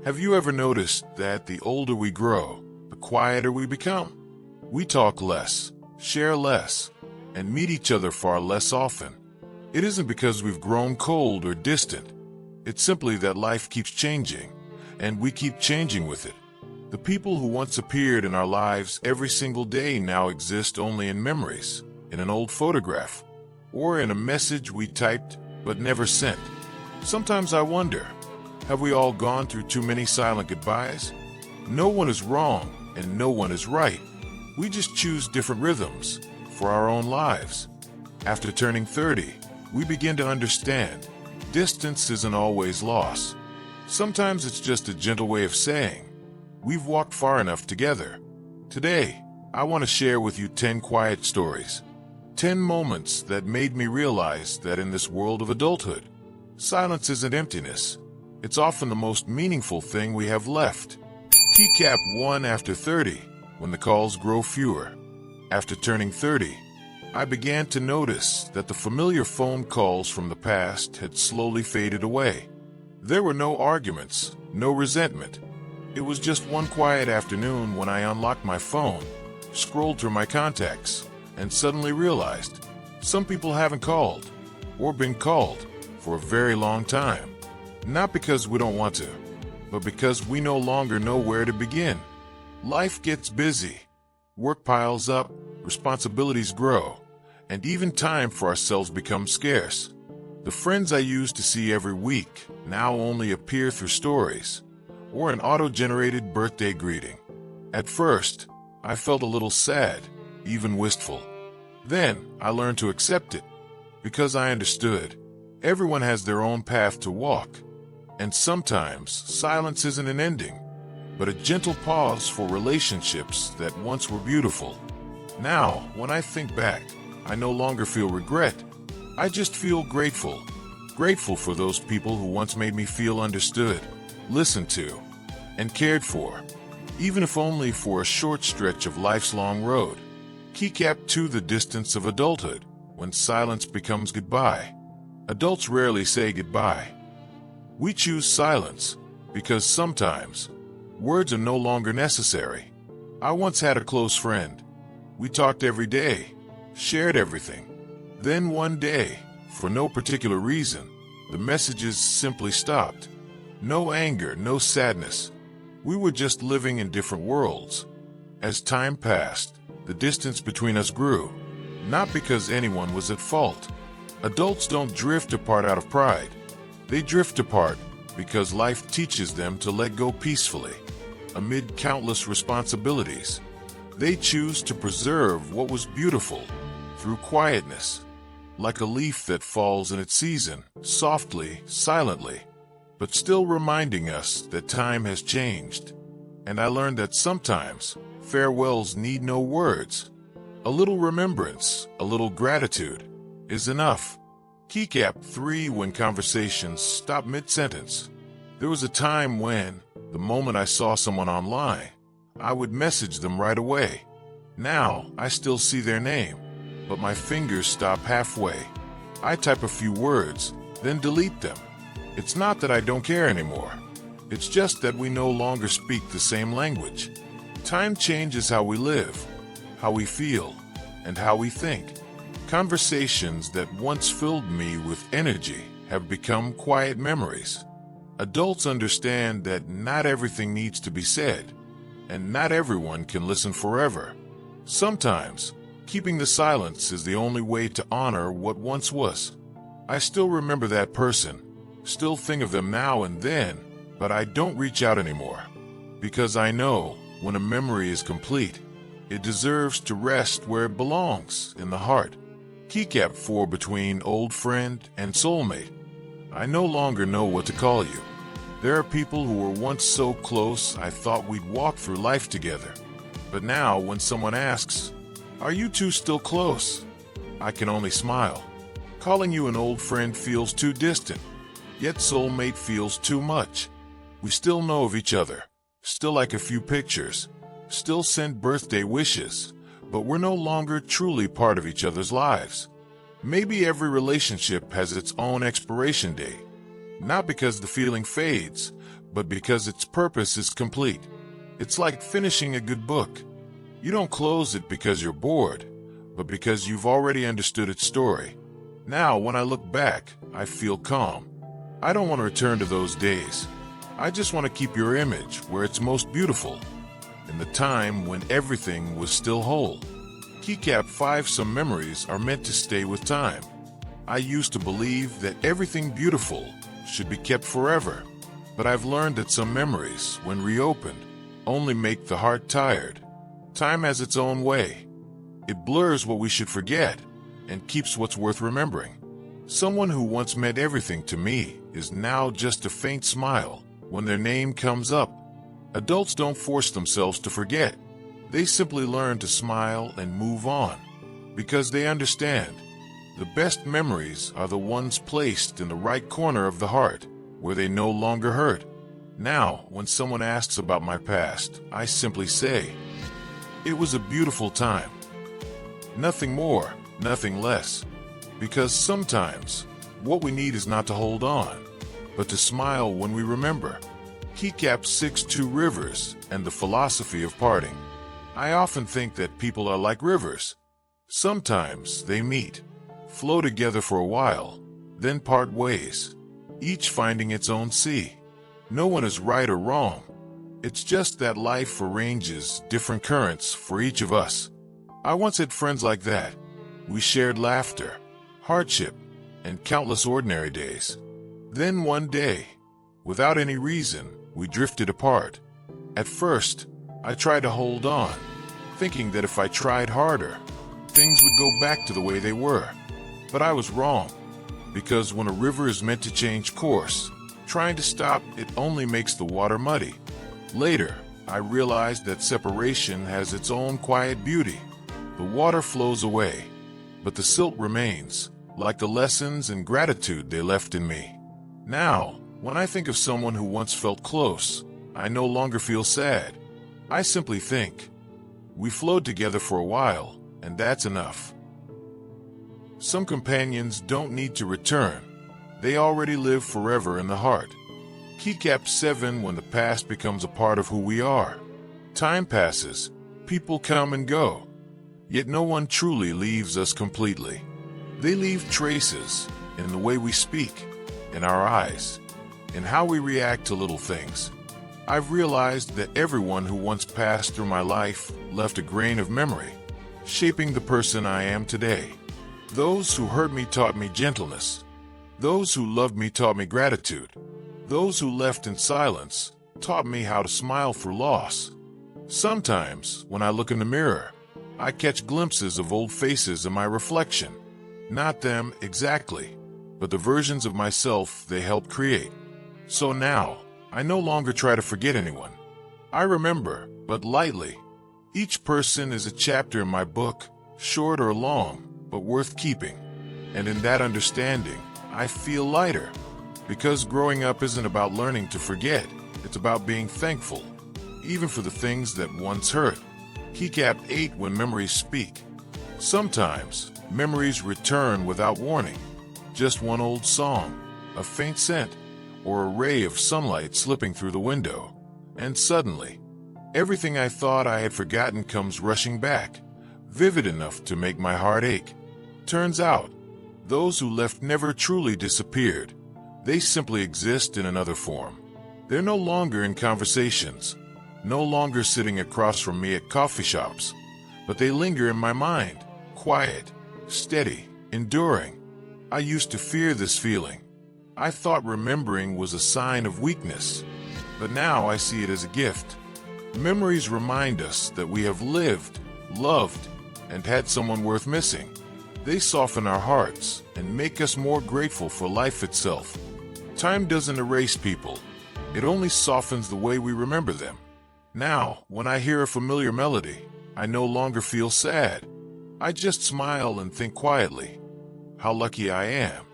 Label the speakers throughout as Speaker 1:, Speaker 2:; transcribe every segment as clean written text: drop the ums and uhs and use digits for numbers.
Speaker 1: Have you ever noticed that the older we grow, the quieter we become? We talk less, share less, and meet each other far less often. It isn't because we've grown cold or distant. It's simply that life keeps changing, and we keep changing with it. The people who once appeared in our lives every single day now exist only in memories, in an old photograph, or in a message we typed but never sent. Sometimes I wonder, have we all gone through too many silent goodbyes? No one is wrong and no one is right. We just choose different rhythms for our own lives. After turning 30, we begin to understand distance isn't always loss. Sometimes it's just a gentle way of saying, we've walked far enough together. Today, I want to share with you 10 quiet stories. 10 moments that made me realize that in this world of adulthood, silence isn't emptiness. It's often the most meaningful thing we have left. Recap 1. After 30, when the calls grow fewer. After turning 30, I began to notice that the familiar phone calls from the past had slowly faded away. There were no arguments, no resentment. It was just one quiet afternoon when I unlocked my phone, scrolled through my contacts, and suddenly realized some people haven't called or been called for a very long time. Not because we don't want to, but because we no longer know where to begin. Life gets busy, work piles up, responsibilities grow, and even time for ourselves becomes scarce. The friends I used to see every week now only appear through stories or an auto-generated birthday greeting. At first, I felt a little sad, even wistful. Then I learned to accept it, because I understood everyone has their own path to walk. And sometimes silence isn't an ending, but a gentle pause for relationships that once were beautiful. Now, when I think back, I no longer feel regret. I just feel grateful. Grateful for those people who once made me feel understood, listened to, and cared for, even if only for a short stretch of life's long road. Recap 2. The distance of adulthood, when silence becomes goodbye. Adults rarely say goodbye. We choose silence because sometimes words are no longer necessary. I once had a close friend. We talked every day, shared everything. Then one day, for no particular reason, the messages simply stopped. No anger, no sadness. We were just living in different worlds. As time passed, the distance between us grew, not because anyone was at fault. Adults don't drift apart out of pride. They drift apart because life teaches them to let go peacefully. Amid countless responsibilities, they choose to preserve what was beautiful through quietness, like a leaf that falls in its season, softly, silently, but still reminding us that time has changed. And I learned that sometimes farewells need no words. A little remembrance, a little gratitude is enough. Recap 3. When conversations stop mid-sentence. There was a time when, the moment I saw someone online, I would message them right away. Now, I still see their name, but my fingers stop halfway. I type a few words, then delete them. It's not that I don't care anymore. It's just that we no longer speak the same language. Time changes how we live, how we feel, and how we think. Conversations that once filled me with energy have become quiet memories. Adults understand that not everything needs to be said, and not everyone can listen forever. Sometimes, keeping the silence is the only way to honor what once was. I still remember that person, still think of them now and then, but I don't reach out anymore. Because I know, when a memory is complete, it deserves to rest where it belongs, in the heart. Recap 4. Between old friend and soulmate. I no longer know what to call you. There are people who were once so close I thought we'd walk through life together. But now when someone asks, "Are you two still close?" I can only smile. Calling you an old friend feels too distant, yet soulmate feels too much. We still know of each other, still like a few pictures, still send birthday wishes, but we're no longer truly part of each other's lives. Maybe every relationship has its own expiration date, not because the feeling fades, but because its purpose is complete. It's like finishing a good book. You don't close it because you're bored, but because you've already understood its story. Now, when I look back, I feel calm. I don't want to return to those days. I just want to keep your image where it's most beautiful, in the time when everything was still whole. Keycap 5. Some memories are meant to stay with time. I used to believe that everything beautiful should be kept forever, but I've learned that some memories, when reopened, only make the heart tired. Time has its own way. It blurs what we should forget and keeps what's worth remembering. Someone who once meant everything to me is now just a faint smile when their name comes up. Adults don't force themselves to forget. They simply learn to smile and move on, because they understand the best memories are the ones placed in the right corner of the heart, where they no longer hurt. Now, when someone asks about my past, I simply say, it was a beautiful time. Nothing more, nothing less. Because sometimes, what we need is not to hold on, but to smile when we remember. Keycap 6. 2 Rivers and the philosophy of parting. I often think that people are like rivers. Sometimes they meet, flow together for a while, then part ways, each finding its own sea. No one is right or wrong. It's just that life arranges different currents for each of us. I once had friends like that. We shared laughter, hardship, and countless ordinary days. Then one day, without any reason, we drifted apart. At first, I tried to hold on, thinking that if I tried harder, things would go back to the way they were. But I was wrong, because when a river is meant to change course, trying to stop it only makes the water muddy. Later, I realized that separation has its own quiet beauty. The water flows away, but the silt remains, like the lessons and gratitude they left in me. Now, when I think of someone who once felt close, I no longer feel sad. I simply think, we flowed together for a while, and that's enough. Some companions don't need to return. They already live forever in the heart. Keycap 7. When the past becomes a part of who we are. Time passes, people come and go, yet no one truly leaves us completely. They leave traces in the way we speak, in our eyes, in how we react to little things. I've realized that everyone who once passed through my life left a grain of memory, shaping the person I am today. Those who hurt me taught me gentleness. Those who loved me taught me gratitude. Those who left in silence taught me how to smile through loss. Sometimes, when I look in the mirror, I catch glimpses of old faces in my reflection. Not them exactly, but the versions of myself they helped create. So now, I no longer try to forget anyone. I remember, but lightly. Each person is a chapter in my book, short or long, but worth keeping. And in that understanding, I feel lighter. Because growing up isn't about learning to forget, it's about being thankful, even for the things that once hurt. Keycap 8. When memories speak. Sometimes, memories return without warning. Just one old song, a faint scent, or a ray of sunlight slipping through the window. And suddenly, everything I thought I had forgotten comes rushing back, vivid enough to make my heart ache. Turns out, those who left never truly disappeared. They simply exist in another form. They're no longer in conversations, no longer sitting across from me at coffee shops, but they linger in my mind, quiet, steady, enduring. I used to fear this feeling. I thought remembering was a sign of weakness, but now I see it as a gift. Memories remind us that we have lived, loved, and had someone worth missing. They soften our hearts and make us more grateful for life itself. Time doesn't erase people. It only softens the way we remember them. Now, when I hear a familiar melody, I no longer feel sad. I just smile and think quietly, how lucky I am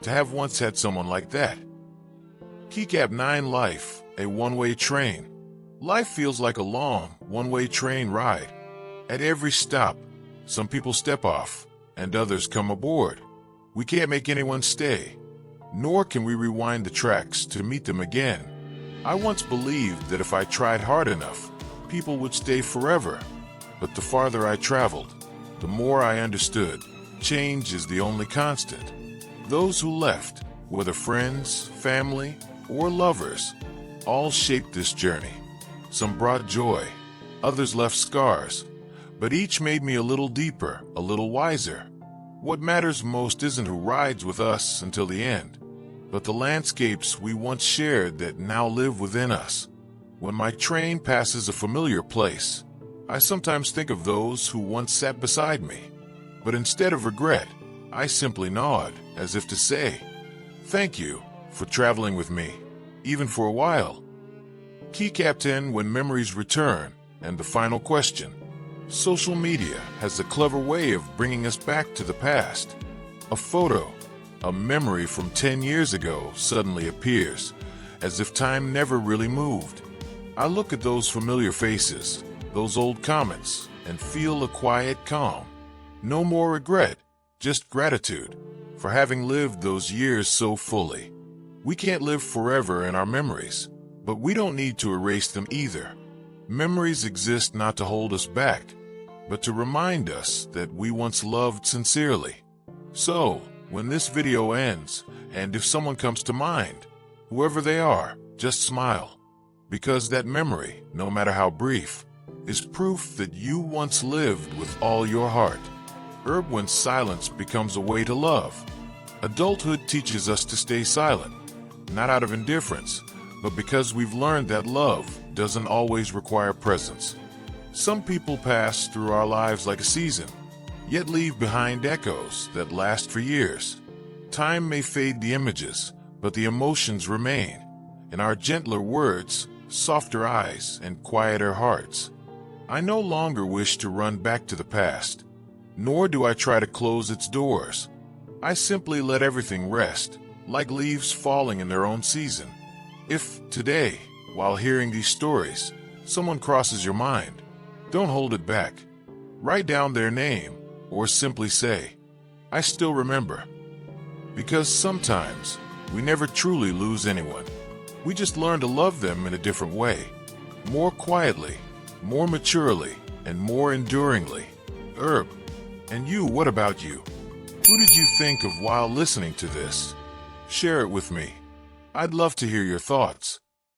Speaker 1: to have once had someone like that. Keycap 9. Life, a one-way train. Life feels like a long, one-way train ride. At every stop, some people step off, and others come aboard. We can't make anyone stay, nor can we rewind the tracks to meet them again. I once believed that if I tried hard enough, people would stay forever. But the farther I traveled, the more I understood change is the only constant. Those who left, whether friends, family, or lovers, all shaped this journey. Some brought joy, others left scars, but each made me a little deeper, a little wiser. What matters most isn't who rides with us until the end, but the landscapes we once shared that now live within us. When my train passes a familiar place, I sometimes think of those who once sat beside me, but instead of regret, I simply nod, as if to say, "Thank you for traveling with me, even for a while." Keycap 10 when memories return, and the final question. Social media has a clever way of bringing us back to the past. A photo, a memory from 10 years ago suddenly appears, as if time never really moved. I look at those familiar faces, those old comments, and feel a quiet calm. No more regret, just gratitude for having lived those years so fully. We can't live forever in our memories, but we don't need to erase them either. Memories exist not to hold us back, but to remind us that we once loved sincerely. So, when this video ends, and if someone comes to mind, whoever they are, just smile. Because that memory, no matter how brief, is proof that you once lived with all your heart. When silence becomes a way to love. Adulthood teaches us to stay silent, not out of indifference, but because we've learned that love doesn't always require presence. Some people pass through our lives like a season, yet leave behind echoes that last for years. Time may fade the images, but the emotions remain, in our gentler words, softer eyes, and quieter hearts. I no longer wish to run back to the past, nor do I try to close its doors. I simply let everything rest, like leaves falling in their own season. If today, while hearing these stories, someone crosses your mind, don't hold it back. Write down their name, or simply say, "I still remember." Because sometimes, we never truly lose anyone. We just learn to love them in a different way. More quietly, more maturely, and more enduringly. And you, what about you? Who did you think of while listening to this? Share it with me. I'd love to hear your thoughts.